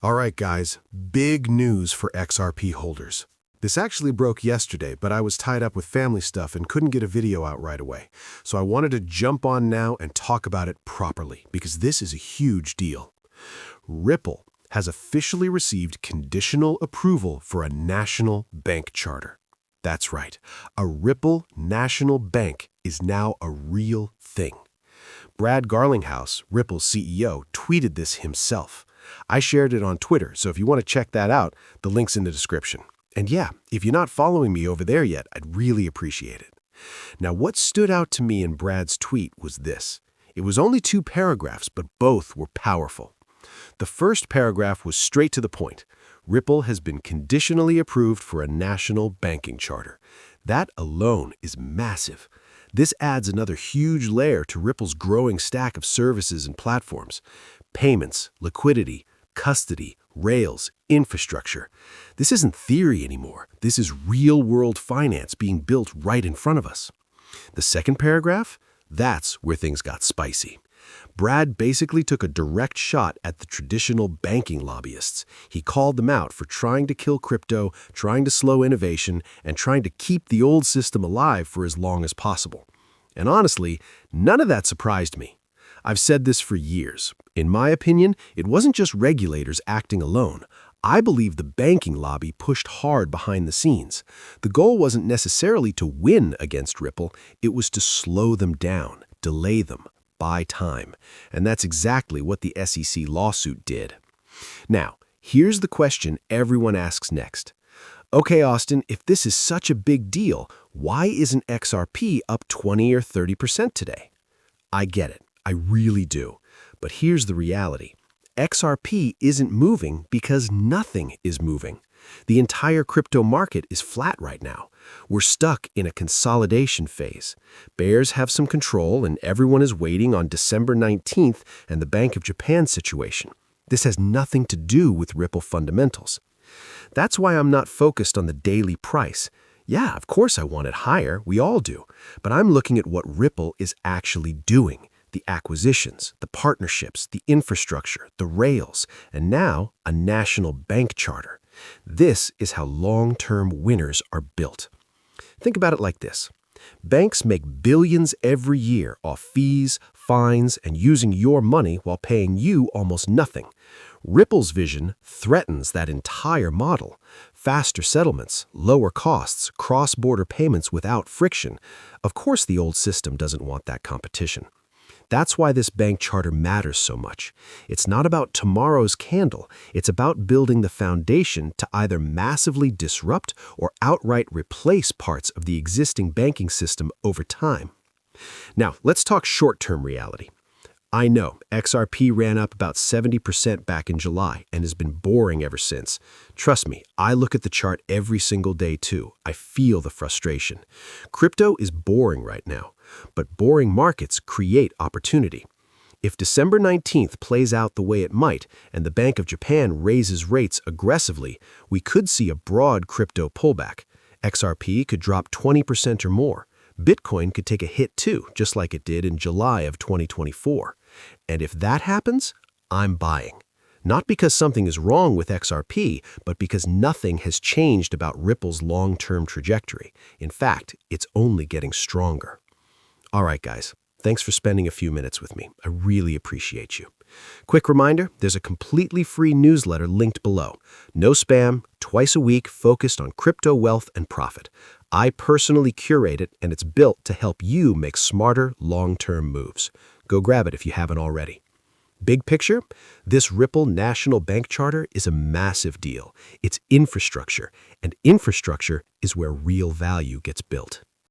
All right, guys, big news for XRP holders. This actually broke yesterday, but I was tied up with family stuff and couldn't get a video out right away. So I wanted to jump on now and talk about it properly, because this is a huge deal. Ripple has officially received conditional approval for a national bank charter. That's right, a Ripple National Bank is now a real thing. Brad Garlinghouse, Ripple's CEO, tweeted this himself. I shared it on Twitter, so if you want to check that out, the link's in the description. And yeah, if you're not following me over there yet, I'd really appreciate it. Now, what stood out to me in Brad's tweet was this. It was only 2 paragraphs, but both were powerful. The first paragraph was straight to the point. Ripple has been conditionally approved for a national banking charter. That alone is massive. This adds another huge layer to Ripple's growing stack of services and platforms. Payments, liquidity, custody, rails, infrastructure. This isn't theory anymore. This is real-world finance being built right in front of us. The second paragraph? That's where things got spicy. Brad basically took a direct shot at the traditional banking lobbyists. He called them out for trying to kill crypto, trying to slow innovation, and trying to keep the old system alive for as long as possible. And honestly, none of that surprised me. I've said this for years. In my opinion, it wasn't just regulators acting alone. I believe the banking lobby pushed hard behind the scenes. The goal wasn't necessarily to win against Ripple, it was to slow them down, delay them, buy time. And that's exactly what the SEC lawsuit did. Now, here's the question everyone asks next. Okay, Austin, if this is such a big deal, why isn't XRP up 20 or 30% today? I get it. I really do. But here's the reality. XRP isn't moving because nothing is moving. The entire crypto market is flat right now. We're stuck in a consolidation phase. Bears have some control and everyone is waiting on December 19th and the Bank of Japan situation. This has nothing to do with Ripple fundamentals. That's why I'm not focused on the daily price. Yeah, of course I want it higher, we all do. But I'm looking at what Ripple is actually doing. The acquisitions, the partnerships, the infrastructure, the rails, and now a national bank charter. This is how long-term winners are built. Think about it like this. Banks make billions every year off fees, fines, and using your money while paying you almost nothing. Ripple's vision threatens that entire model. Faster settlements, lower costs, cross-border payments without friction. Of course, the old system doesn't want that competition. That's why this bank charter matters so much. It's not about tomorrow's candle. It's about building the foundation to either massively disrupt or outright replace parts of the existing banking system over time. Now, let's talk short-term reality. I know XRP ran up about 70% back in July and has been boring ever since. Trust me, I look at the chart every single day too. I feel the frustration. Crypto is boring right now, but boring markets create opportunity. If December 19th plays out the way it might and the Bank of Japan raises rates aggressively, we could see a broad crypto pullback. XRP could drop 20% or more. Bitcoin could take a hit too, just like it did in July of 2024. And if that happens, I'm buying. Not because something is wrong with XRP, but because nothing has changed about Ripple's long-term trajectory. In fact, it's only getting stronger. All right, guys. Thanks for spending a few minutes with me. I really appreciate you. Quick reminder, there's a completely free newsletter linked below. No spam, twice a week, focused on crypto wealth and profit. I personally curate it, and it's built to help you make smarter, long-term moves. Go grab it if you haven't already. Big picture, this Ripple National Bank Charter is a massive deal. It's infrastructure, and infrastructure is where real value gets built.